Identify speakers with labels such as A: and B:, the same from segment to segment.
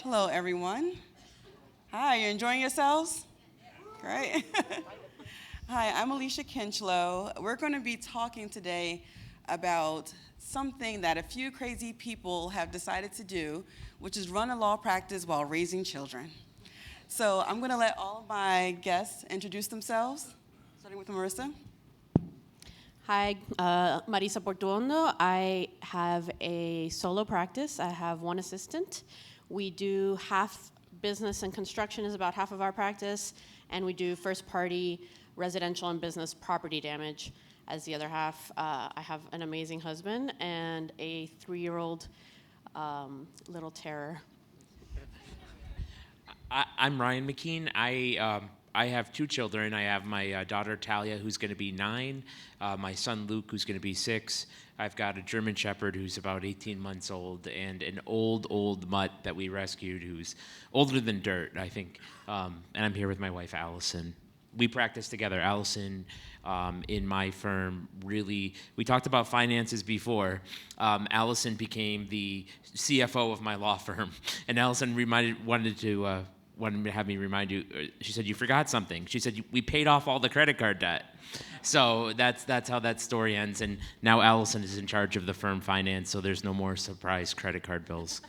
A: Hello, everyone. Hi, you enjoying yourselves? Great. Hi, I'm Alycia Kinchloe. We're going to be talking today about something that a few crazy people have decided to do, which is run a law practice while raising children. So I'm going to let all of my guests introduce themselves, starting with Marisa.
B: Hi, Marisa Portuondo. I have a solo practice. I have one assistant. We do half business and construction is about half of our practice, and we do first-party residential and business property damage as the other half. I have an amazing husband and a 3-year-old little terror.
C: I'm Ryan McKeen. I have 2 children. I have my daughter Talia, who's going to be 9, my son Luke, who's going to be 6. I've got a German Shepherd who's about 18 months old, and an old mutt that we rescued who's older than dirt, I think. And I'm here with my wife, Allison. We practice together. Allison, in my firm, really, we talked about finances before. Allison became the CFO of my law firm, and Allison wanted to have me remind you. She said, you forgot something. She said, we paid off all the credit card debt. So that's how that story ends. And now Allison is in charge of the firm finance, so there's no more surprise credit card bills.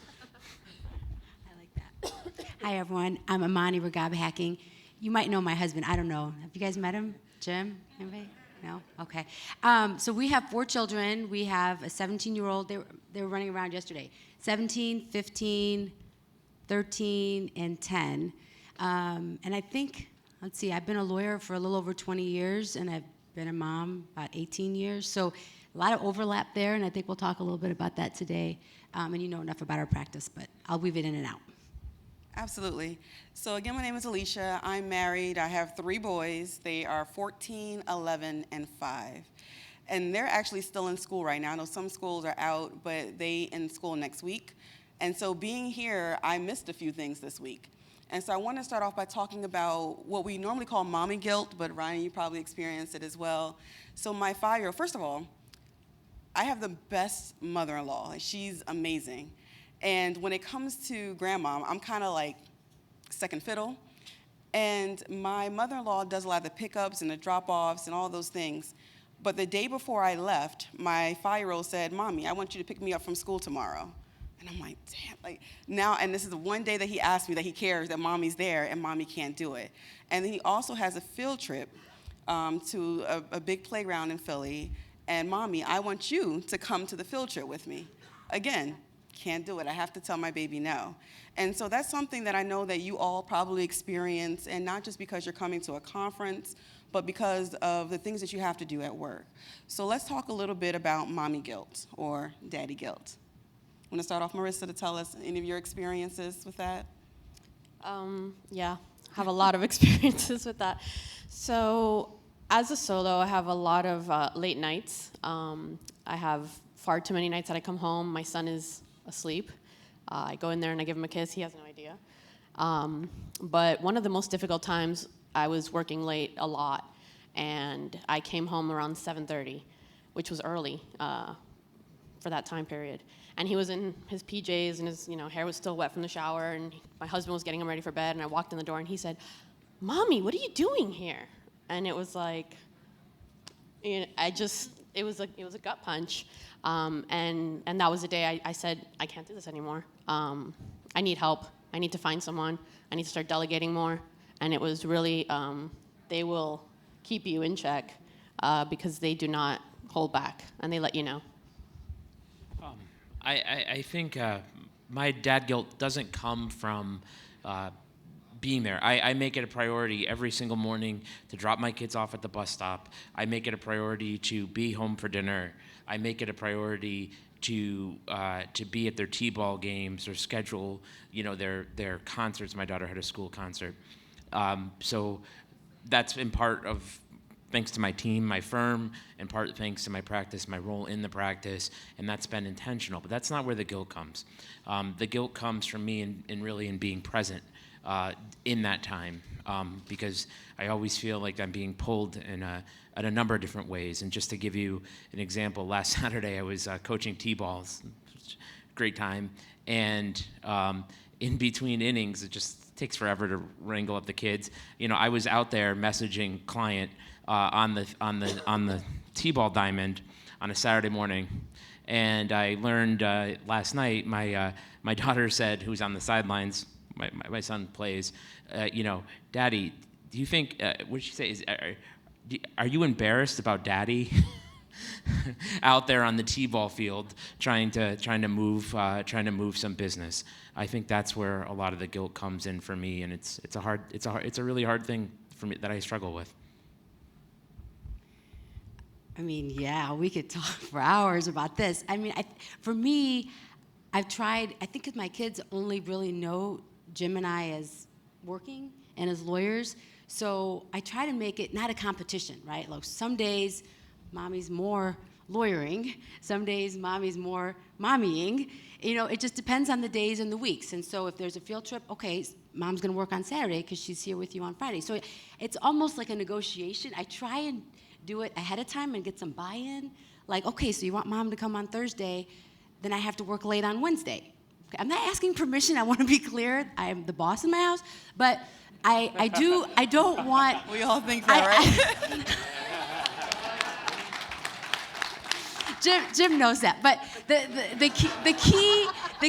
D: I like that. Hi, everyone. I'm Amany Ragab hacking. You might know my husband. I don't know. Have you guys met him? Jim? Anybody? No? Okay. So we have 4 children. We have a 17-year-old. They were running around yesterday. 17, 15, 13, and 10. And I think, let's see, I've been a lawyer for a little over 20 years, and I've been a mom about 18 years. So a lot of overlap there, and I think we'll talk a little bit about that today. And you know enough about our practice, but I'll weave it in and out.
A: Absolutely. So again, my name is Alycia. I'm married. I have 3 boys. They are 14, 11, and 5. And they're actually still in school right now. I know some schools are out, but they in school next week. And so being here, I missed a few things this week. And so I want to start off by talking about what we normally call mommy guilt, but Ryan, you probably experienced it as well. So my 5-year-old, first of all, I have the best mother-in-law. She's amazing. And when it comes to grandma, I'm kind of like second fiddle. And my mother-in-law does a lot of the pickups and the drop-offs and all those things. But the day before I left, my 5-year-old said, Mommy, I want you to pick me up from school tomorrow. And I'm like, damn, like now, and this is the one day that he asked me that he cares that mommy's there and mommy can't do it. And then he also has a field trip to a big playground in Philly. And Mommy, I want you to come to the field trip with me. Again, can't do it. I have to tell my baby no. And so that's something that I know that you all probably experience, and not just because you're coming to a conference, but because of the things that you have to do at work. So let's talk a little bit about mommy guilt or daddy guilt. Want to start off, Marisa, to tell us any of your experiences with that?
B: Yeah, have a lot of experiences with that. So as a solo, I have a lot of late nights. I have far too many nights that I come home. My son is asleep. I go in there and I give him a kiss. He has no idea. But one of the most difficult times, I was working late a lot, and I came home around 7:30, which was early for that time period. And he was in his PJs, and his hair was still wet from the shower, and my husband was getting him ready for bed, and I walked in the door, and he said, Mommy, what are you doing here? And it was like, it was a gut punch. And that was the day I said, I can't do this anymore. I need help. I need to find someone. I need to start delegating more. And it was really, they will keep you in check because they do not hold back, and they let you know.
C: I think my dad guilt doesn't come from being there. I make it a priority every single morning to drop my kids off at the bus stop. I make it a priority to be home for dinner. I make it a priority to be at their t-ball games or schedule, their concerts. My daughter had a school concert, so that's in part of thanks to my team, my firm, in part thanks to my practice, my role in the practice, and that's been intentional. But that's not where the guilt comes. The guilt comes from me in being present in that time, because I always feel like I'm being pulled in a number of different ways. And just to give you an example, last Saturday I was coaching t-balls, great time, and in between innings, it just takes forever to wrangle up the kids. You know, I was out there messaging client on the T-ball diamond on a Saturday morning, and I learned last night. My daughter said, who's on the sidelines, my son plays, you know, Daddy, do you think? What did she say? Are you embarrassed about Daddy? Out there on the T-ball field, trying to move some business. I think that's where a lot of the guilt comes in for me, and it's a really hard thing for me that I struggle with.
D: I mean, yeah, we could talk for hours about this. I mean, for me, I've tried. I think because my kids only really know Jim and I as working and as lawyers, so I try to make it not a competition, right? Like some days, Mommy's more lawyering. Some days, Mommy's more mommying. You know, it just depends on the days and the weeks. And so if there's a field trip, okay, Mom's going to work on Saturday because she's here with you on Friday. So it's almost like a negotiation. I try and do it ahead of time and get some buy-in. Like, okay, so you want Mom to come on Thursday, then I have to work late on Wednesday. Okay, I'm not asking permission. I want to be clear. I am the boss in my house. But I don't want...
A: We all think that, right?
D: Jim knows that, but the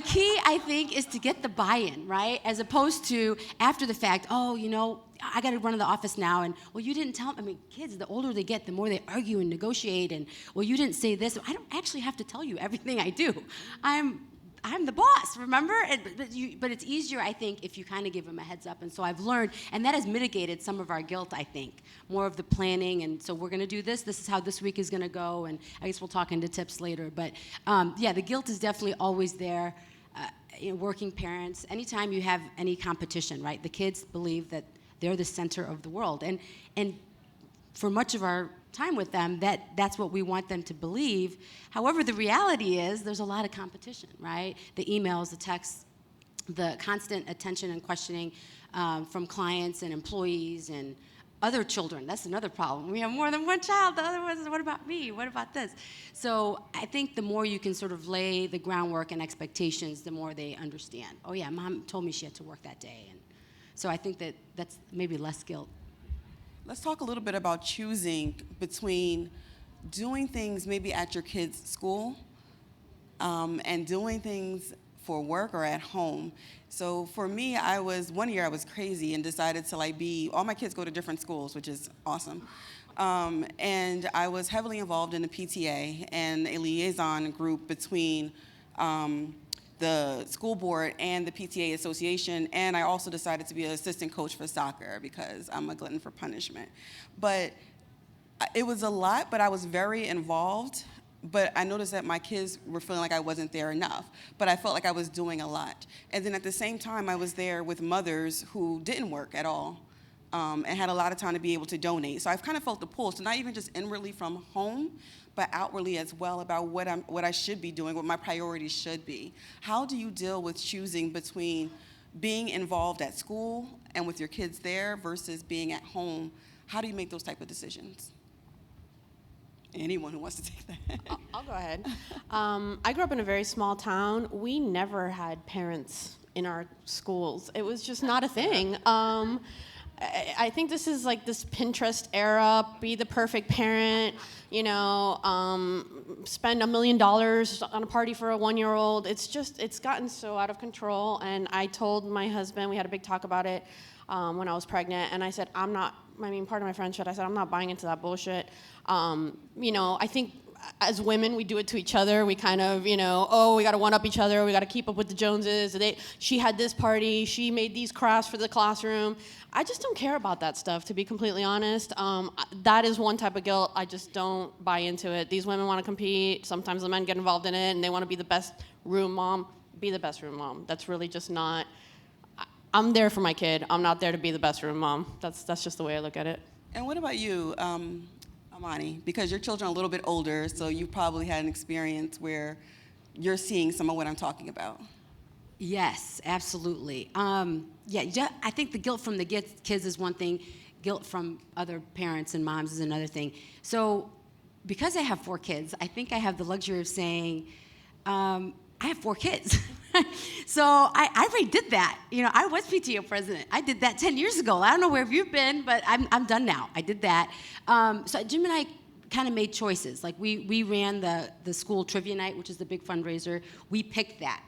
D: key I think is to get the buy-in, right? As opposed to after the fact, oh, you know, I got to run to the office now, and well, you didn't tell me. I mean, kids, the older they get, the more they argue and negotiate, and well, you didn't say this. I don't actually have to tell you everything I do. I'm the boss, remember? But it's easier, I think, if you kind of give them a heads up. And so I've learned, and that has mitigated some of our guilt, I think. More of the planning, and so we're going to do this. This is how this week is going to go, and I guess we'll talk into tips later. But yeah, the guilt is definitely always there. You know, working parents, anytime you have any competition, right? The kids believe that they're the center of the world. And for much of our time with them, that's what we want them to believe. However, the reality is there's a lot of competition, right? The emails, the texts, the constant attention and questioning from clients and employees and other children. That's another problem. We have more than one child. The other one is, what about me? What about this? So I think the more you can sort of lay the groundwork and expectations, the more they understand. Oh yeah, Mom told me she had to work that day. And so I think that's maybe less guilt.
A: Let's talk a little bit about choosing between doing things maybe at your kids' school and doing things for work or at home. So for me, one year I was crazy and decided to all my kids go to different schools, which is awesome. And I was heavily involved in the PTA and a liaison group between the school board and the PTA association, and I also decided to be an assistant coach for soccer because I'm a glutton for punishment. But it was a lot, but I was very involved, but I noticed that my kids were feeling like I wasn't there enough, but I felt like I was doing a lot. And then at the same time, I was there with mothers who didn't work at all and had a lot of time to be able to donate. So I've kind of felt the pull, so not even just inwardly from home, but outwardly as well about what I should be doing, what my priorities should be. How do you deal with choosing between being involved at school and with your kids there versus being at home? How do you make those type of decisions? Anyone who wants to take that.
B: I'll go ahead. I grew up in a very small town. We never had parents in our schools. It was just not a thing. I think this is like this Pinterest era, be the perfect parent, you know, spend $1 million on a party for a 1-year-old. It's gotten so out of control. And I told my husband, we had a big talk about it when I was pregnant, and I said, part of my friendship, I said, I'm not buying into that bullshit. You know, I think as women, we do it to each other. We kind of, you know, we got to one-up each other. We got to keep up with the Joneses. She had this party. She made these crafts for the classroom. I just don't care about that stuff, to be completely honest. That is one type of guilt. I just don't buy into it. These women want to compete. Sometimes the men get involved in it, and they want to be the best room mom. Be the best room mom. That's really just not... I'm there for my kid. I'm not there to be the best room mom. That's just the way I look at it.
A: And what about you, Amany? Because your children are a little bit older, so you probably had an experience where you're seeing some of what I'm talking about.
D: Yes, absolutely. Yeah, I think the guilt from the kids is one thing. Guilt from other parents and moms is another thing. So because I have 4 kids, I think I have the luxury of saying, I have 4 kids. So I already did that. I was PTO president. I did that 10 years ago. I don't know where you've been, but I'm done now. I did that. So Jim and I kind of made choices. Like we ran the school trivia night, which is the big fundraiser. We picked that,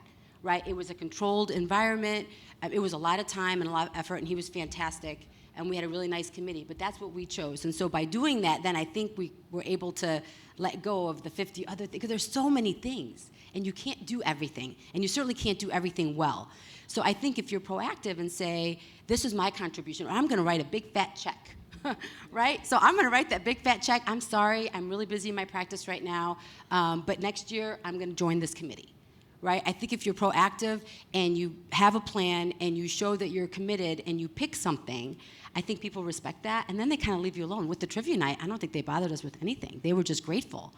D: right? It was a controlled environment. It was a lot of time and a lot of effort, and he was fantastic. And we had a really nice committee, but that's what we chose. And so by doing that, then I think we were able to let go of the 50 other things, because there's so many things, and you can't do everything, and you certainly can't do everything well. So I think if you're proactive and say, this is my contribution, or I'm gonna write a big fat check, right? So I'm gonna write that big fat check. I'm sorry, I'm really busy in my practice right now, but next year I'm gonna join this committee. Right? I think if you're proactive and you have a plan and you show that you're committed and you pick something, I think people respect that, and then they kind of leave you alone. With the trivia night, I don't think they bothered us with anything. They were just grateful.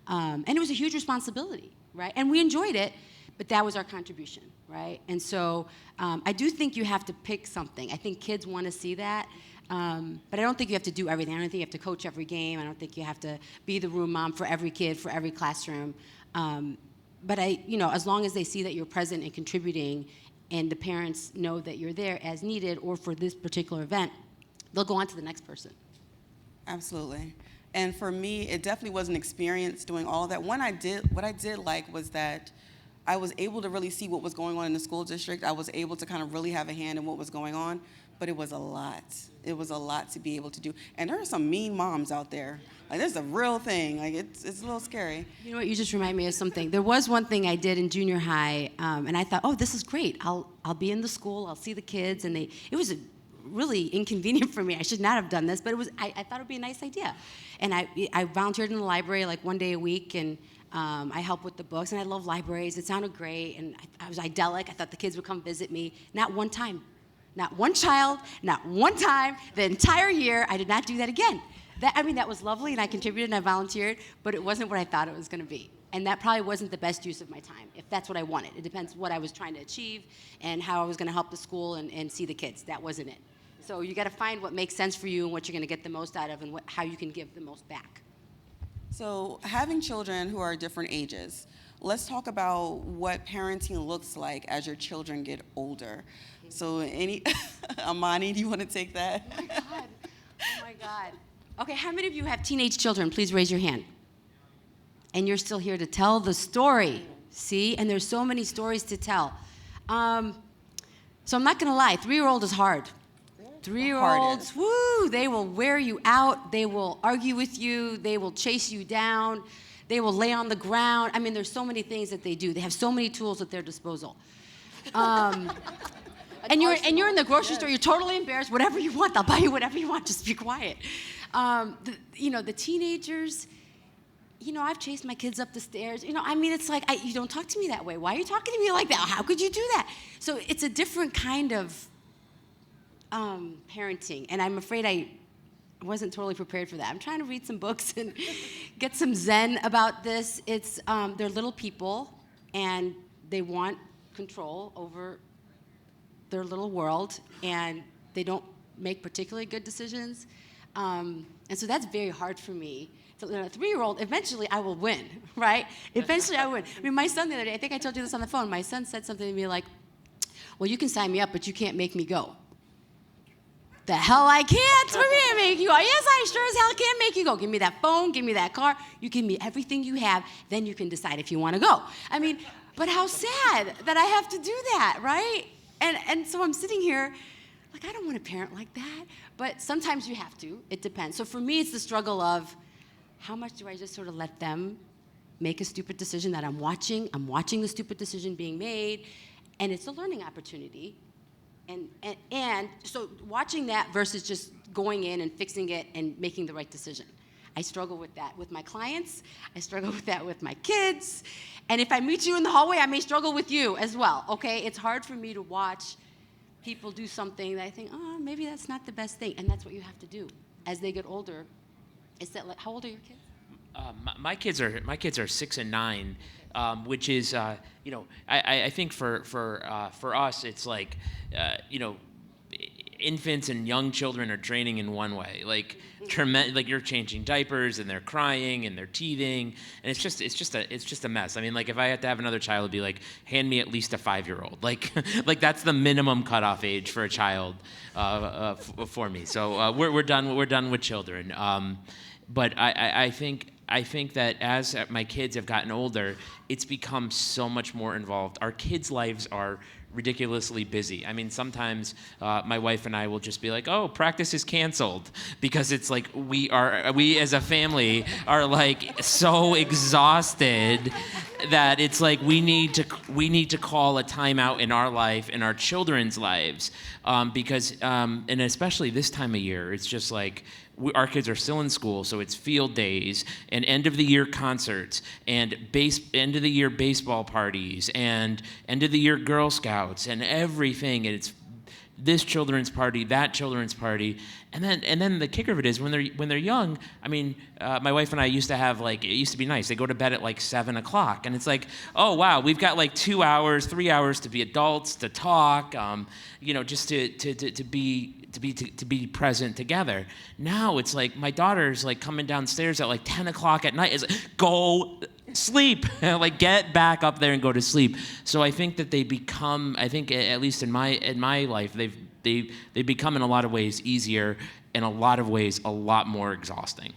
D: And it was a huge responsibility, right? And we enjoyed it, but that was our contribution, right? And so I do think you have to pick something. I think kids want to see that. But I don't think you have to do everything. I don't think you have to coach every game. I don't think you have to be the room mom for every kid, for every classroom. But as long as they see that you're present and contributing, and the parents know that you're there as needed or for this particular event, they'll go on to the next person.
A: Absolutely. And for me, it definitely was an experience doing all of that. What I did like was that I was able to really see what was going on in the school district. I was able to kind of really have a hand in what was going on, but it was a lot. It was a lot to be able to do. And there are some mean moms out there. Like, there's a real thing. Like, it's a little scary.
D: You know what? You just remind me of something. There was one thing I did in junior high, and I thought, oh, this is great. I'll be in the school. I'll see the kids, and it was really inconvenient for me. I should not have done this, but I thought it would be a nice idea. And I volunteered in the library like one day a week, and I helped with the books, and I love libraries. It sounded great, and I was idyllic. I thought the kids would come visit me. Not one time. Not one child, not one time, the entire year. I did not do that again. That was lovely, and I contributed and I volunteered, but it wasn't what I thought it was going to be. And that probably wasn't the best use of my time, if that's what I wanted. It depends what I was trying to achieve and how I was going to help the school and see the kids. That wasn't it. So you got to find what makes sense for you and what you're going to get the most out of, and how you can give the most back.
A: So having children who are different ages, let's talk about what parenting looks like as your children get older. So Amany, do you want to take that?
D: Oh my God. Oh my God. Okay, how many of you have teenage children? Please raise your hand. And you're still here to tell the story. See? And there's so many stories to tell. So I'm not going to lie. 3-year-old is hard. 3-year-olds, woo, they will wear you out. They will argue with you. They will chase you down. They will lay on the ground. I mean, there's so many things that they do. They have so many tools at their disposal. And you're in the grocery store. You're totally embarrassed. Whatever you want, they'll buy you whatever you want. Just be quiet. The teenagers. I've chased my kids up the stairs. It's like, you don't talk to me that way. Why are you talking to me like that? How could you do that? So it's a different kind of parenting, and I'm afraid I wasn't totally prepared for that. I'm trying to read some books and get some zen about this. They're little people, and they want control over their little world, and they don't make particularly good decisions. And so that's very hard for me. So a 3-year-old, eventually I will win, right? Eventually I win. My son the other day, I think I told you this on the phone, my son said something to me like, well, you can sign me up, but you can't make me go. The hell I can't? What do you mean make you go? Yes, I sure as hell can make you go. Give me that phone, give me that car, you give me everything you have, then you can decide if you want to go. But how sad that I have to do that, right? And so I'm sitting here, like, I don't want a parent like that. But sometimes you have to. It depends. So for me, it's the struggle of how much do I just sort of let them make a stupid decision that I'm watching? I'm watching the stupid decision being made, and it's a learning opportunity. And so watching that versus just going in and fixing it and making the right decision. I struggle with that with my clients. I struggle with that with my kids. And if I meet you in the hallway, I may struggle with you as well, okay? It's hard for me to watch people do something that I think, oh, maybe that's not the best thing. And that's what you have to do as they get older. How old are your kids?
C: My kids are 6 and 9, which is, I think for us, it's like, infants and young children are draining in one way. Like you're changing diapers and they're crying and they're teething, and it's just a mess. I mean, like if I had to have another child, it'd be like, hand me at least a 5-year-old. Like like that's the minimum cutoff age for a child for me. So we're done with children. But I think that as my kids have gotten older, it's become so much more involved. Our kids' lives are ridiculously busy. I mean, sometimes my wife and I will just be like, "Oh, practice is canceled," because it's like we as a family are like so exhausted that it's like we need to call a timeout in our life, in our children's lives, because and especially this time of year, it's just like. Our kids are still in school, so it's field days and end of the year concerts and end of the year baseball parties and end of the year Girl Scouts and everything. And it's this children's party, that children's party, and then the kicker of it is when they're young. I mean, my wife and I used to have it used to be nice. They go to bed at 7:00, and it's like, oh wow, we've got 2 hours, 3 hours to be adults, to talk, just to be present together. Now it's like my daughter's coming downstairs at 10:00 at night. Is go sleep, get back up there and go to sleep. So I think that they become. I think at least in my life, they've become in a lot of ways easier, in a lot of ways a lot more exhausting.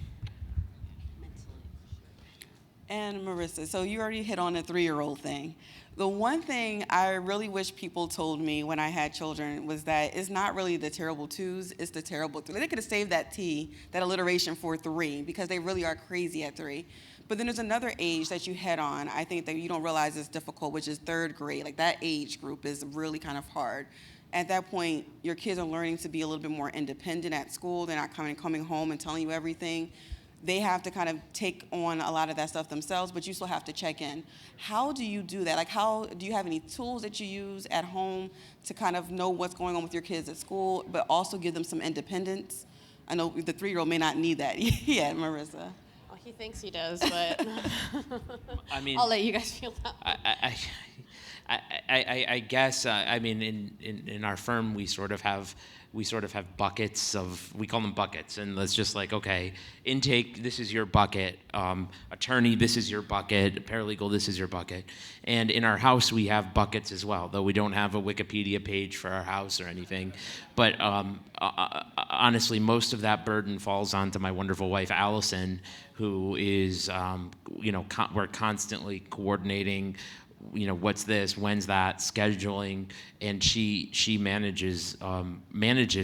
A: And Marisa, so you already hit on the 3-year-old thing. The one thing I really wish people told me when I had children was that it's not really the terrible twos, it's the terrible three. They could have saved that T, that alliteration for 3, because they really are crazy at 3. But then there's another age that you head on, I think that you don't realize is difficult, which is 3rd grade. That age group is really kind of hard. At that point, your kids are learning to be a little bit more independent at school. They're not coming home and telling you everything. They have to kind of take on a lot of that stuff themselves, but you still have to check in. How do you do that? How do you have any tools that you use at home to kind of know what's going on with your kids at school, but also give them some independence? I know the 3-year-old may not need that yet, Marisa.
B: Oh, he thinks he does, but
C: I mean,
B: I'll let you guys feel that.
C: I guess I mean in our firm we sort of have buckets we call them buckets, and it's just okay, intake, this is your bucket, attorney, this is your bucket, paralegal, this is your bucket. And in our house we have buckets as well, though we don't have a Wikipedia page for our house or anything. But honestly, most of that burden falls onto my wonderful wife Allison, who is we're constantly coordinating what's this, when's that, scheduling, and she manages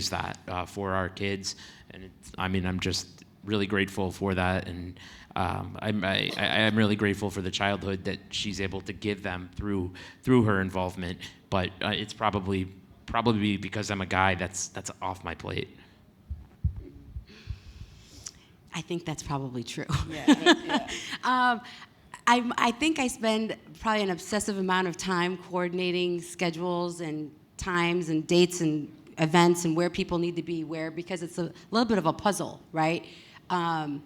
C: that for our kids, and I'm just really grateful for that, and I'm really grateful for the childhood that she's able to give them through her involvement. But it's probably because I'm a guy that's off my plate.
D: I think that's probably true.
A: Yeah.
D: I think I spend probably an obsessive amount of time coordinating schedules and times and dates and events and where people need to be where, because it's a little bit of a puzzle, right? And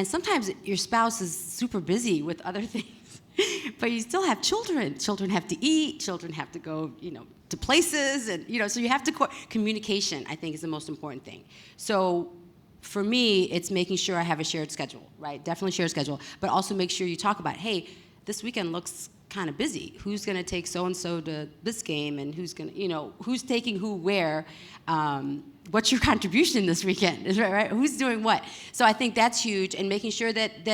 D: sometimes your spouse is super busy with other things, but you still have children. Children have to eat. Children have to go, to places, and so you have to communication. I think is the most important thing. So. For me, it's making sure I have a shared schedule, right? Definitely shared schedule, but also make sure you talk about, hey, this weekend looks kind of busy. Who's going to take so-and-so to this game, and who's going to, who's taking who where? What's your contribution this weekend? Is right? Who's doing what? So I think that's huge, and making sure that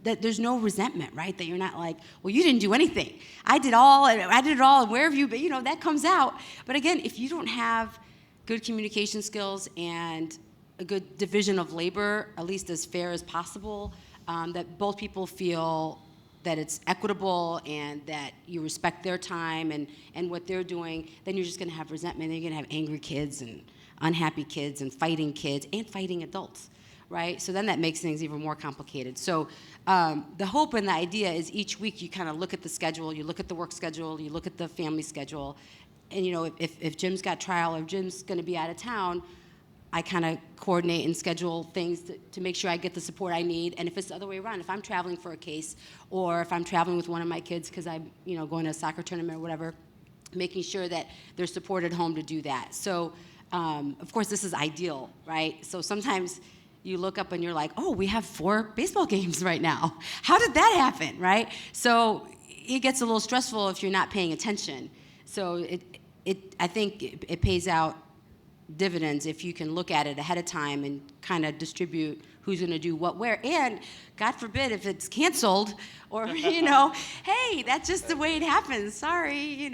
D: there's no resentment, right? That you're not like, well, you didn't do anything. I did it all, and where have you been? That comes out. But again, if you don't have good communication skills and a good division of labor, at least as fair as possible, that both people feel that it's equitable and that you respect their time and what they're doing, then you're just going to have resentment. Then you're going to have angry kids and unhappy kids and fighting adults, right? So then that makes things even more complicated. So the hope and the idea is each week you kind of look at the schedule, you look at the work schedule, you look at the family schedule, and if Jim's got trial or Jim's going to be out of town, I kind of coordinate and schedule things to make sure I get the support I need. And if it's the other way around, if I'm traveling for a case, or if I'm traveling with one of my kids because I'm going to a soccer tournament or whatever, making sure that they're supported home to do that. So Of course, this is ideal, right? So sometimes you look up and you're like, oh, we have 4 baseball games right now. How did that happen, right? So it gets a little stressful if you're not paying attention. So I think it pays out dividends if you can look at it ahead of time and kind of distribute who's going to do what where. And God forbid if it's canceled or, hey, that's just the way it happens. Sorry,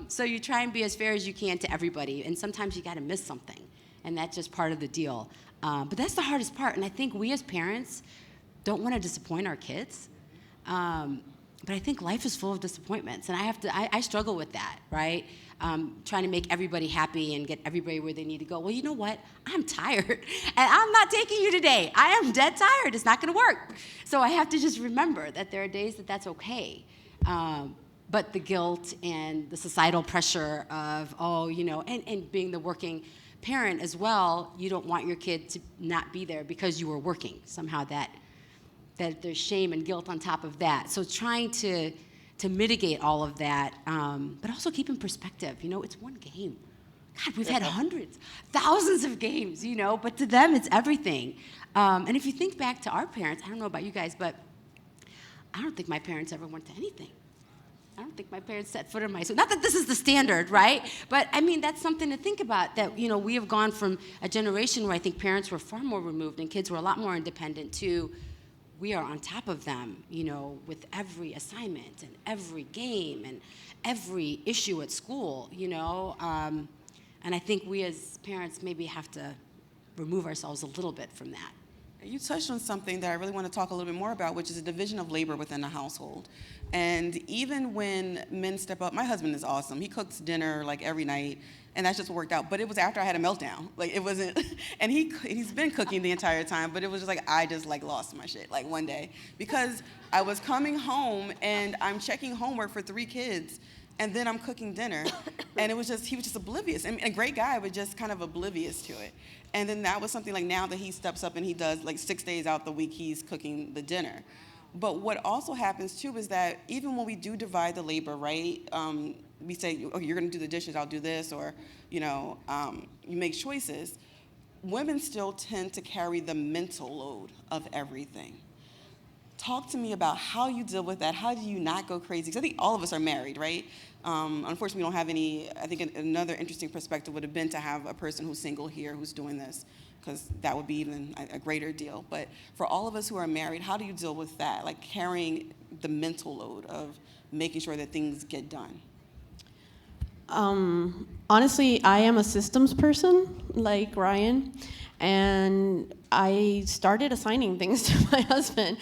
D: So you try and be as fair as you can to everybody. And sometimes you got to miss something. And that's just part of the deal. But that's the hardest part. And I think we as parents don't want to disappoint our kids. But I think life is full of disappointments. And I struggle with that, right? Trying to make everybody happy and get everybody where they need to go. Well, you know what? I'm tired, and I'm not taking you today. I am dead tired. It's not going to work. So I have to just remember that there are days that's okay. But the guilt and the societal pressure of, and being the working parent as well, you don't want your kid to not be there because you were working. Somehow that there's shame and guilt on top of that. So trying to mitigate all of that, but also keep in perspective. It's one game. God, we've had hundreds, thousands of games, but to them, it's everything. And if you think back to our parents, I don't know about you guys, but I don't think my parents ever went to anything. I don't think my parents set foot in my school. Not that this is the standard, right? But, that's something to think about, that, we have gone from a generation where I think parents were far more removed and kids were a lot more independent to we are on top of them, with every assignment and every game and every issue at school, and I think we as parents maybe have to remove ourselves a little bit from that.
A: You touched on something that I really want to talk a little bit more about, which is the division of labor within the household. And even when men step up, my husband is awesome. He cooks dinner like every night, and that's just worked out. But it was after I had a meltdown. Like it wasn't, and he's been cooking the entire time, but it was just like I just like lost my shit like one day because I was coming home and I'm checking homework for 3 kids, and then I'm cooking dinner, and he was just oblivious. And a great guy, but just kind of oblivious to it. And then that was something like now that he steps up and he does like 6 days out the week, he's cooking the dinner. But what also happens too is that even when we do divide the labor, right? We say, okay, you're going to do the dishes, I'll do this, or you make choices. Women still tend to carry the mental load of everything. Talk to me about how you deal with that. How do you not go crazy? Because I think all of us are married, right? Unfortunately, we don't have any. I think another interesting perspective would have been to have a person who's single here who's doing this, because that would be even a greater deal. But for all of us who are married, how do you deal with that? Like carrying the mental load of making sure that things get done.
B: Honestly, I am a systems person, like Ryan, and I started assigning things to my husband.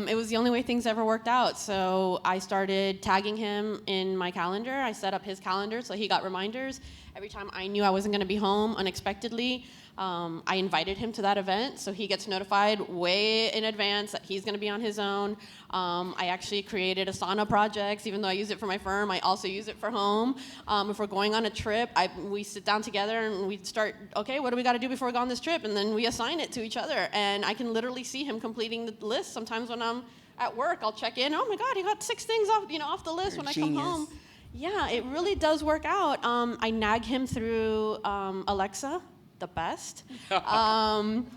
B: It was the only way things ever worked out. So I started tagging him in my calendar. I set up his calendar so he got reminders. Every time I knew I wasn't going to be home unexpectedly, I invited him to that event, so he gets notified way in advance that he's going to be on his own. I actually created Asana projects. Even though I use it for my firm, I also use it for home. If we're going on a trip, we sit down together and we start, okay, what do we got to do before we go on this trip? And then we assign it to each other. And I can literally see him completing the list. Sometimes when I'm at work, I'll check in. Oh my God, he got 6 things off the list when I come home. Yeah, it really does work out. I nag him through Alexa, the best.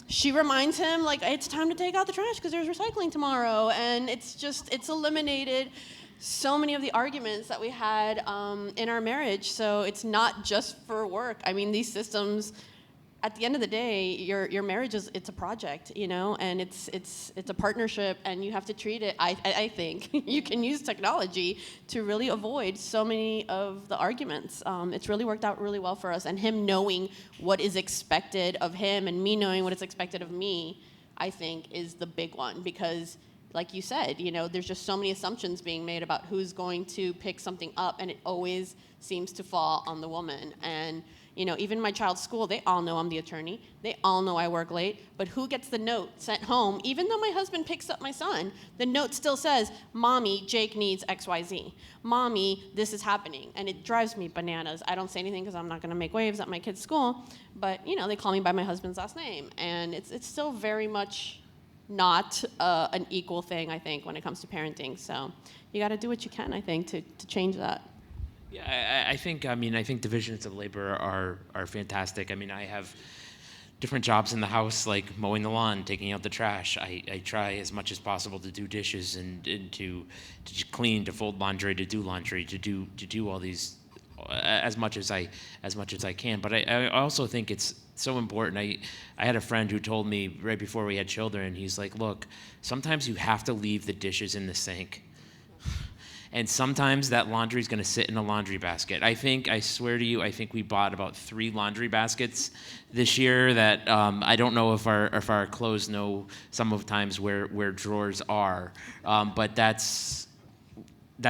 B: She reminds him, like, it's time to take out the trash because there's recycling tomorrow. And it's eliminated so many of the arguments that we had in our marriage. So it's not just for work. I mean, these systems, at the end of the day, your marriage it's a project, and it's a partnership, and you have to treat it. I think you can use technology to really avoid so many of the arguments. It's really worked out really well for us, and him knowing what is expected of him, and me knowing what is expected of me, I think is the big one, because like you said, there's just so many assumptions being made about who's going to pick something up, and it always seems to fall on the woman. And even my child's school, they all know I'm the attorney. They all know I work late. But who gets the note sent home? Even though my husband picks up my son, the note still says, Mommy, Jake needs XYZ. Mommy, this is happening. And it drives me bananas. I don't say anything because I'm not going to make waves at my kid's school. But, they call me by my husband's last name. And it's still very much not an equal thing, I think, when it comes to parenting. So you got to do what you can, I think, to change that.
C: Yeah, I think divisions of labor are fantastic. I mean, I have different jobs in the house, like mowing the lawn, taking out the trash. I try as much as possible to do dishes and to clean, to fold laundry, to do laundry, to do all these as much as I can. But I also think it's so important. I had a friend who told me right before we had children, he's like, look, sometimes you have to leave the dishes in the sink. And sometimes that laundry is going to sit in a laundry basket. I swear to you, I think we bought about 3 laundry baskets this year that I don't know if our clothes know some of the times where drawers are. But that's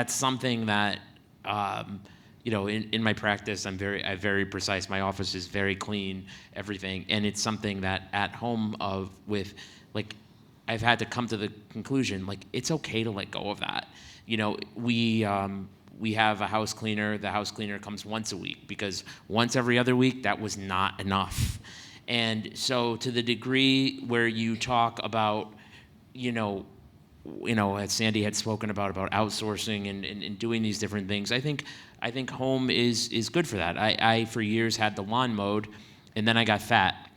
C: something that, in my practice, I'm very precise. My office is very clean, everything. And it's something that at home I've had to come to the conclusion, it's okay to let go of that. We have a house cleaner. The house cleaner comes once a week because once every other week, that was not enough. And so to the degree where you talk about, as Sandy had spoken about outsourcing and doing these different things, I think home is good for that. I for years had the lawn mowed, and then I got fat.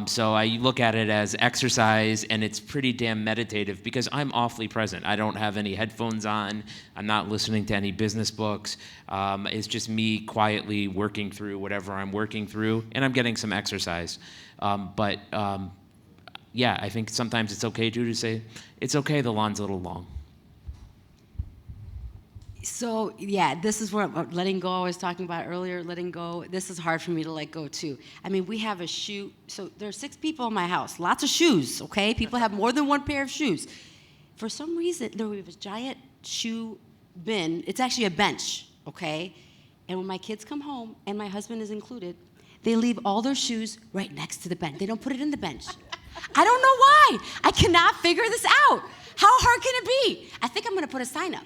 C: So I look at it as exercise, and it's pretty damn meditative because I'm awfully present. I don't have any headphones on. I'm not listening to any business books. It's just me quietly working through whatever I'm working through, and I'm getting some exercise. Yeah, I think sometimes it's okay to say, it's okay, the lawn's a little long.
D: So, yeah, this is what letting go I was talking about earlier, letting go. This is hard for me to let go, too. I mean, we have a shoe. So there are 6 people in my house. Lots of shoes, okay? People have more than one pair of shoes. For some reason, there was a giant shoe bin. It's actually a bench, okay? And when my kids come home, and my husband is included, they leave all their shoes right next to the bench. They don't put it in the bench. I don't know why. I cannot figure this out. How hard can it be? I think I'm going to put a sign up.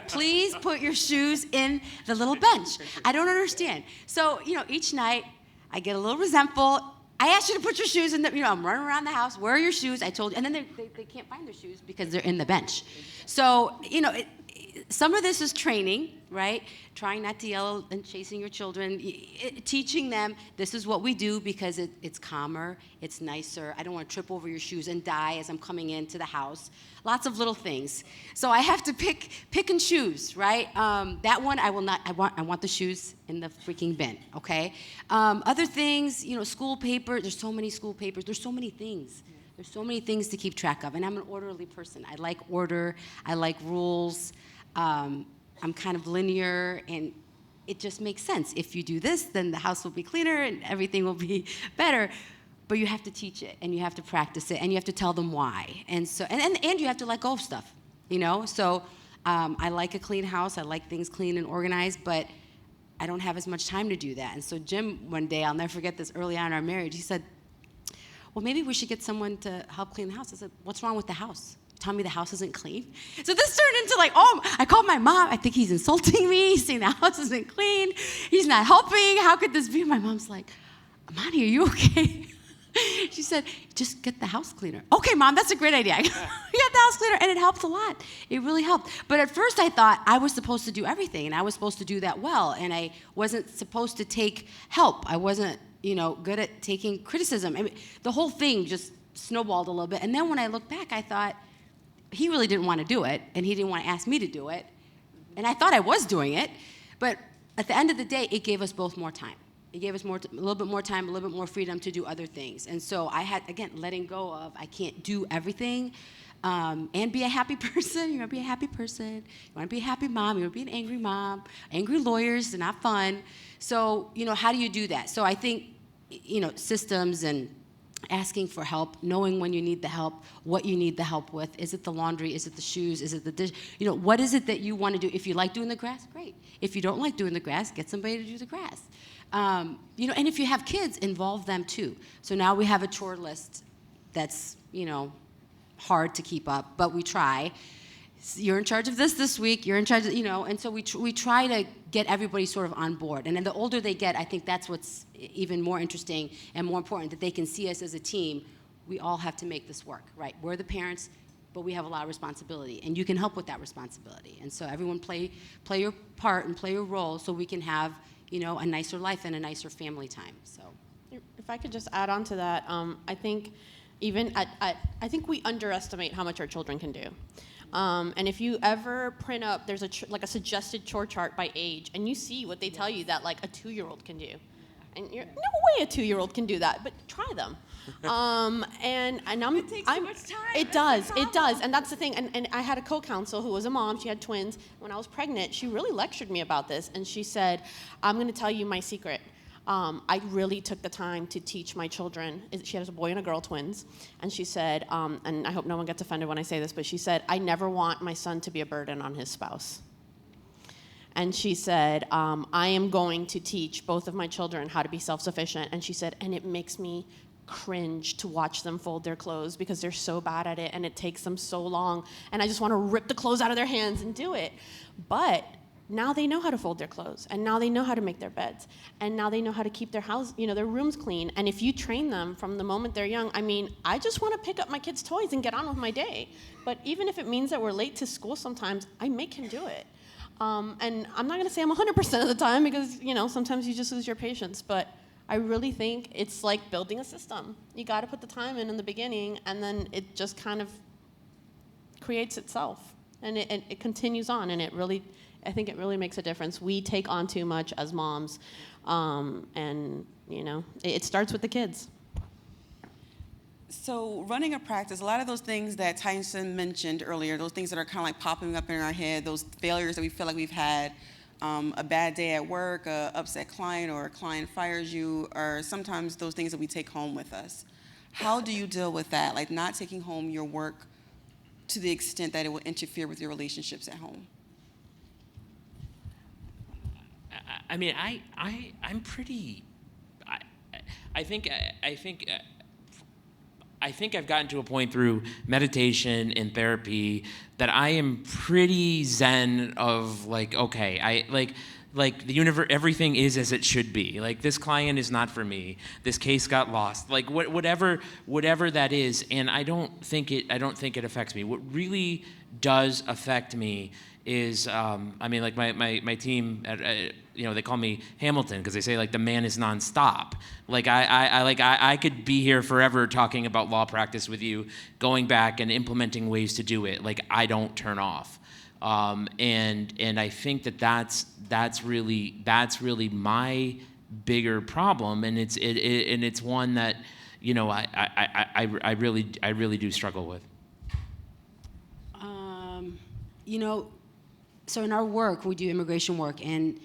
D: Please put your shoes in the little bench. I don't understand. So, each night I get a little resentful. I asked you to put your shoes in the, I'm running around the house. Where are your shoes? I told you. And then they can't find their shoes because they're in the bench. So, some of this is training, right? Trying not to yell and chasing your children, teaching them this is what we do because it's calmer, it's nicer. I don't want to trip over your shoes and die as I'm coming into the house. Lots of little things. So I have to pick and choose, right? That one I will not. I want the shoes in the freaking bin. Okay. Other things, school paper. There's so many school papers. There's so many things. There's so many things to keep track of, and I'm an orderly person. I like order. I like rules. I'm kind of linear, and it just makes sense. If you do this, then the house will be cleaner and everything will be better. But you have to teach it, and you have to practice it, and you have to tell them why. And so, and you have to let go of stuff, So I like a clean house. I like things clean and organized, but I don't have as much time to do that. And so Jim, one day, I'll never forget this, early on in our marriage, he said, well, maybe we should get someone to help clean the house. I said, what's wrong with the house? Tell me the house isn't clean. So this turned into I called my mom. I think he's insulting me. He's saying the house isn't clean. He's not helping. How could this be? My mom's like, Amany, are you okay? She said, just get the house cleaner. Okay, Mom, that's a great idea. I got the house cleaner, and it helped a lot. It really helped. But at first I thought I was supposed to do everything, and I was supposed to do that well, and I wasn't supposed to take help. I wasn't, good at taking criticism. I mean, the whole thing just snowballed a little bit. And then when I look back, I thought, he really didn't want to do it, and he didn't want to ask me to do it. And I thought I was doing it, but at the end of the day, it gave us both more time. It gave us a little bit more time, a little bit more freedom to do other things. And so I had, again, letting go of I can't do everything and be a happy person. You want to be a happy person. You want to be a happy mom. You want to be an angry mom. Angry lawyers, they're not fun. So, how do you do that? So I think, systems and asking for help, knowing when you need the help, what you need the help with. Is it the laundry? Is it the shoes? Is it the dish? What is it that you want to do? If you like doing the grass, great. If you don't like doing the grass, get somebody to do the grass. And if you have kids, involve them too. So now we have a chore list that's, hard to keep up, but we try. You're in charge of this week, you're in charge of, and so we try to get everybody sort of on board. And then the older they get, I think that's what's even more interesting and more important, that they can see us as a team. We all have to make this work, right? We're the parents, but we have a lot of responsibility, and you can help with that responsibility. And so everyone play your part and play your role so we can have, you know, a nicer life and a nicer family time. So,
B: if I could just add on to that, I think even I think we underestimate how much our children can do. And if you ever print up, there's like a suggested chore chart by age, and you see what they tell you that like a 2-year-old can do. And you're, no way a 2-year-old can do that, but try them. And it takes so much time. It does, and that's the thing. And I had a co-counsel who was a mom. She had twins. When I was pregnant, she really lectured me about this, and she said, "I'm going to tell you my secret. I really took the time to teach my children." She has a boy and a girl, twins, and she said, and I hope no one gets offended when I say this, but she said, "I never want my son to be a burden on his spouse." And she said, "I am going to teach both of my children how to be self-sufficient." And she said, "And it makes me cringe to watch them fold their clothes because they're so bad at it and it takes them so long. And I just want to rip the clothes out of their hands and do it." But now they know how to fold their clothes, and now they know how to make their beds, and now they know how to keep their house, you know, their rooms clean. And if you train them from the moment they're young, I mean, I just want to pick up my kid's toys and get on with my day. But even if it means that we're late to school sometimes, I make him do it. And I'm not going to say I'm 100% of the time because, you know, sometimes you just lose your patience. But I really think it's like building a system. You got to put the time in the beginning, and then it just kind of creates itself. And it continues on, and I think it really makes a difference. We take on too much as moms, and, you know, it starts with the kids.
A: So running a practice, a lot of those things that Tyson mentioned earlier, those things that are kind of like popping up in our head, those failures that we feel like we've had, a bad day at work, a upset client, or a client fires you, are sometimes those things that we take home with us. How do you deal with that? Like not taking home your work to the extent that it will interfere with your relationships at home?
C: I mean, I'm pretty. I think I've gotten to a point through meditation and therapy that I am pretty zen of like, okay, like the universe, everything is as it should be. Like this client is not for me. This case got lost. Like whatever that is, and I don't think it affects me. What really does affect me is, I mean, like my team, you know, they call me Hamilton because they say like the man is nonstop. Like I could be here forever talking about law practice with you, going back and implementing ways to do it. Like I don't turn off, and I think that's really my bigger problem, and it's one that, you know, I really do struggle with.
D: You know, so in our work, we do immigration work, and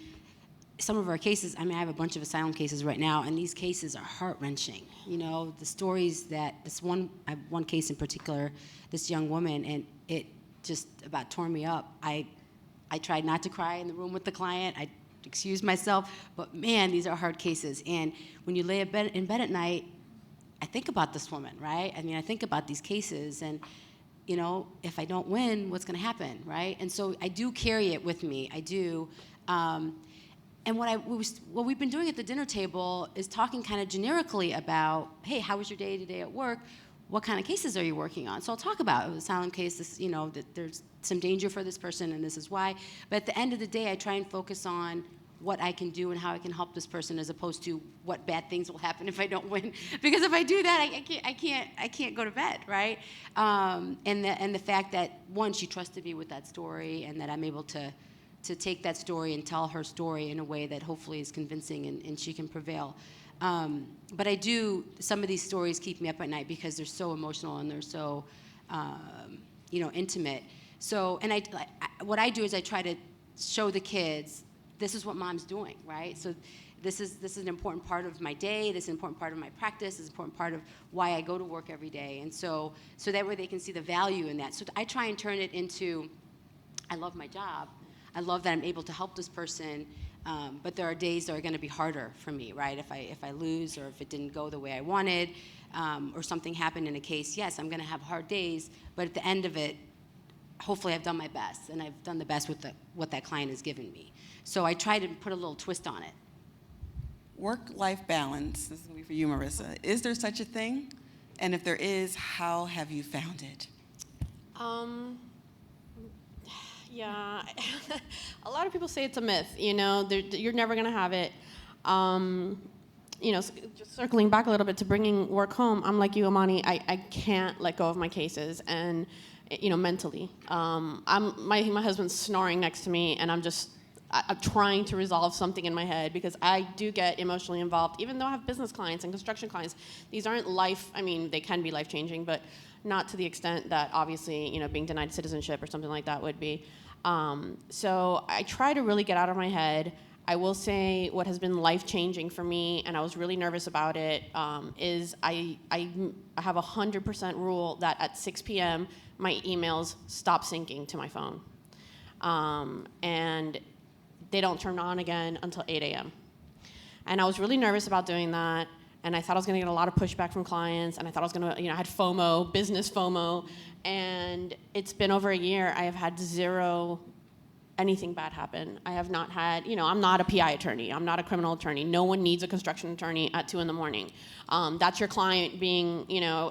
D: some of our cases, I mean, I have a bunch of asylum cases right now, and these cases are heart-wrenching. You know, the stories that, I have one case in particular, this young woman, and it just about tore me up. I tried not to cry in the room with the client. I excused myself, but man, these are hard cases. And when you lay in bed at night, I think about this woman, right? I mean, I think about these cases, and you know, if I don't win, what's going to happen, right? And so I do carry it with me. I do. And what we've been doing at the dinner table is talking kind of generically about, hey, how was your day today at work? What kind of cases are you working on? So I'll talk about an asylum case, this, you know, that there's some danger for this person and this is why. But at the end of the day, I try and focus on what I can do and how I can help this person, as opposed to what bad things will happen if I don't win. Because if I do that, I can't go to bed, right? And the fact that, one, she trusted me with that story, and that I'm able to take that story and tell her story in a way that hopefully is convincing and she can prevail. But some of these stories keep me up at night because they're so emotional and they're so, you know, intimate. So, and what I do is I try to show the kids, this is what mom's doing, right? So this is an important part of my day, this is an important part of my practice, this is an important part of why I go to work every day. And so that way they can see the value in that. So I try and turn it into, I love my job. I love that I'm able to help this person, but there are days that are going to be harder for me, right? If I lose, or if it didn't go the way I wanted, or something happened in a case, yes, I'm going to have hard days, but at the end of it, hopefully I've done my best, and I've done the best with what that client has given me. So I try to put a little twist on it.
A: Work-life balance, this is going to be for you, Marisa. Is there such a thing? And if there is, how have you found it?
B: Yeah, a lot of people say it's a myth. You're never gonna have it. Just circling back a little bit to bringing work home, I'm like you, Amany. I can't let go of my cases, and mentally, my husband's snoring next to me, and I'm trying to resolve something in my head because I do get emotionally involved, even though I have business clients and construction clients. These aren't they can be life-changing, but not to the extent that obviously, being denied citizenship or something like that would be. So I try to really get out of my head. I will say what has been life-changing for me, and I was really nervous about it, is I have a 100% rule that at 6 p.m. my emails stop syncing to my phone. And they don't turn on again until 8 a.m. And I was really nervous about doing that, and I thought I was gonna get a lot of pushback from clients, and I thought I was gonna, I had FOMO, business FOMO, and it's been over a year. I have had zero anything bad happen. I have not had, I'm not a PI attorney. I'm not a criminal attorney. No one needs a construction attorney at 2 a.m. That's your client being,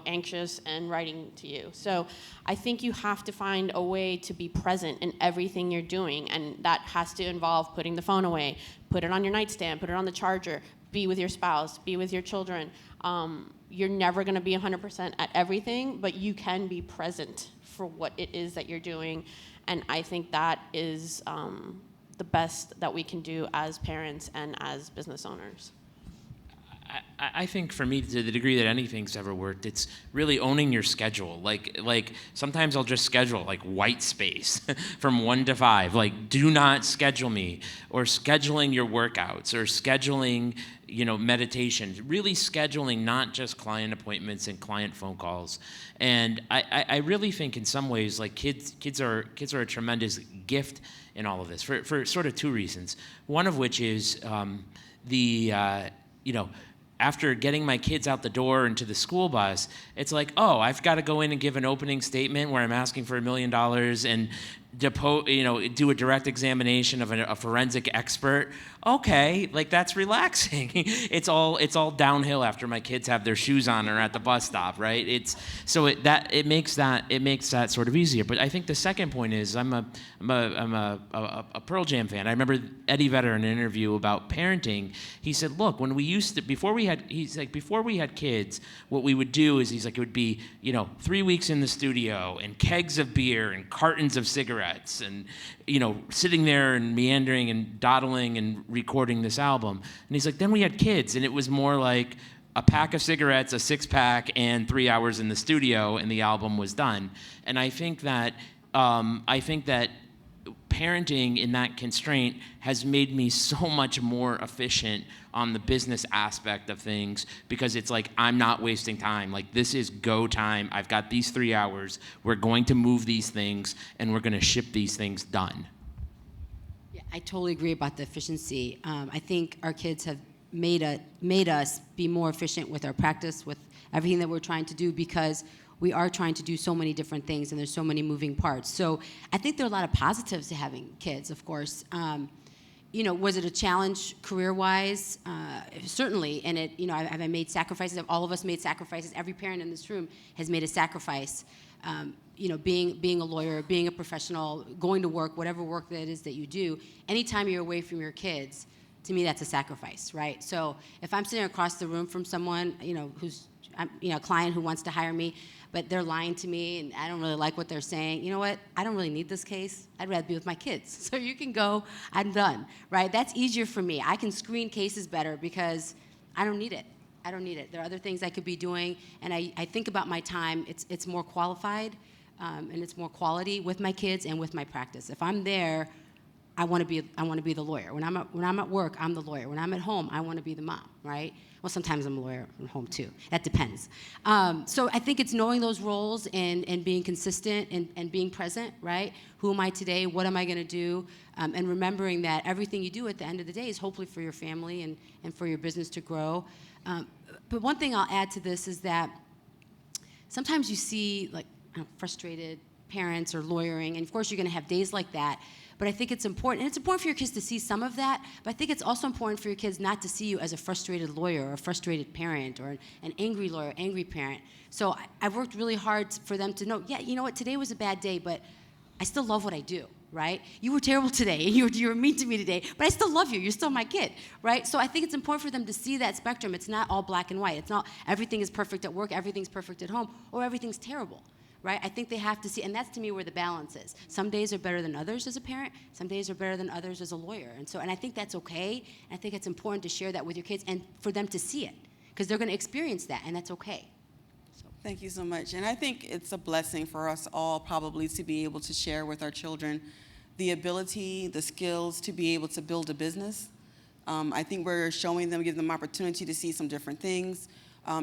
B: anxious and writing to you. So I think you have to find a way to be present in everything you're doing, and that has to involve putting the phone away, put it on your nightstand, put it on the charger, be with your spouse, be with your children. You're never gonna be 100% at everything, but you can be present for what it is that you're doing. And I think that is the best that we can do as parents and as business owners.
C: I think for me, to the degree that anything's ever worked, it's really owning your schedule. Like sometimes I'll just schedule like white space from 1 to 5. Like, do not schedule me, or scheduling your workouts, or scheduling, meditation. Really scheduling not just client appointments and client phone calls. And I really think in some ways, like kids are a tremendous gift in all of this for sort of 2 reasons. One of which is after getting my kids out the door into the school bus, it's like, oh, I've got to go in and give an opening statement where I'm asking for $1 million and do a direct examination of a forensic expert. Okay, like that's relaxing. It's all downhill after my kids have their shoes on or at the bus stop, right? It makes that sort of easier. But I think the second point is I'm a Pearl Jam fan. I remember Eddie Vedder in an interview about parenting. He said, look, before we had kids, what we would do is it would be 3 weeks in the studio and kegs of beer and cartons of cigarettes and sitting there and meandering and dawdling and recording this album. And he's like, then we had kids, and it was more like a pack of cigarettes, a 6-pack, and 3 hours in the studio, and the album was done. And I think that parenting in that constraint has made me so much more efficient on the business aspect of things, because it's like I'm not wasting time. Like, this is go time. I've got these 3 hours. We're going to move these things, and we're going to ship these things done.
D: Yeah, I totally agree about the efficiency. I think our kids have made us be more efficient with our practice, with everything that we're trying to do, because we are trying to do so many different things, and there's so many moving parts. So I think there are a lot of positives to having kids, of course. Was it a challenge career-wise? Certainly, and I've made sacrifices. All of us made sacrifices. Every parent in this room has made a sacrifice. Being a lawyer, being a professional, going to work, whatever work that is that you do, anytime you're away from your kids, to me, that's a sacrifice, right? So if I'm sitting across the room from someone, who's, a client who wants to hire me, but they're lying to me and I don't really like what they're saying, you know what? I don't really need this case. I'd rather be with my kids. So you can go, I'm done, right? That's easier for me. I can screen cases better because I don't need it. There are other things I could be doing, and I think about my time. It's more qualified, and it's more quality with my kids and with my practice. If I'm there, I want to be the lawyer. When I'm at work, I'm the lawyer. When I'm at home, I want to be the mom, right? Well, sometimes I'm a lawyer at home too. That depends. So I think it's knowing those roles and being consistent and being present, right? Who am I today? What am I going to do? And remembering that everything you do at the end of the day is hopefully for your family and for your business to grow. But one thing I'll add to this is that sometimes you see frustrated parents or lawyering, and of course you're going to have days like that. But I think it's important, and it's important for your kids to see some of that, but I think it's also important for your kids not to see you as a frustrated lawyer or a frustrated parent or an angry lawyer, angry parent. So I've worked really hard for them to know, yeah, you know what, today was a bad day, but I still love what I do, right? You were terrible today, and you were mean to me today, but I still love you. You're still my kid, right? So I think it's important for them to see that spectrum. It's not all black and white. It's not everything is perfect at work, everything's perfect at home, or everything's terrible, right? I think they have to see, and that's to me where the balance is. Some days are better than others as a parent. Some days are better than others as a lawyer. And I think that's okay. And I think it's important to share that with your kids and for them to see it, because they're going to experience that, and that's okay.
A: Thank you so much. And I think it's a blessing for us all probably to be able to share with our children the ability, the skills to be able to build a business. I think we're showing them, giving them opportunity to see some different things,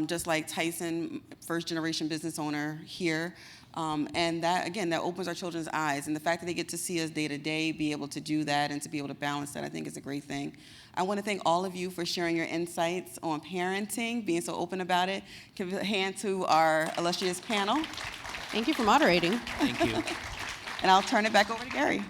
A: just like Tyson, first generation business owner here. And that, again, that opens our children's eyes. And the fact that they get to see us day to day, be able to do that and to be able to balance that, I think is a great thing. I want to thank all of you for sharing your insights on parenting, being so open about it. Give a hand to our illustrious panel.
B: Thank you for moderating.
C: Thank you.
A: And I'll turn it back over to Gary.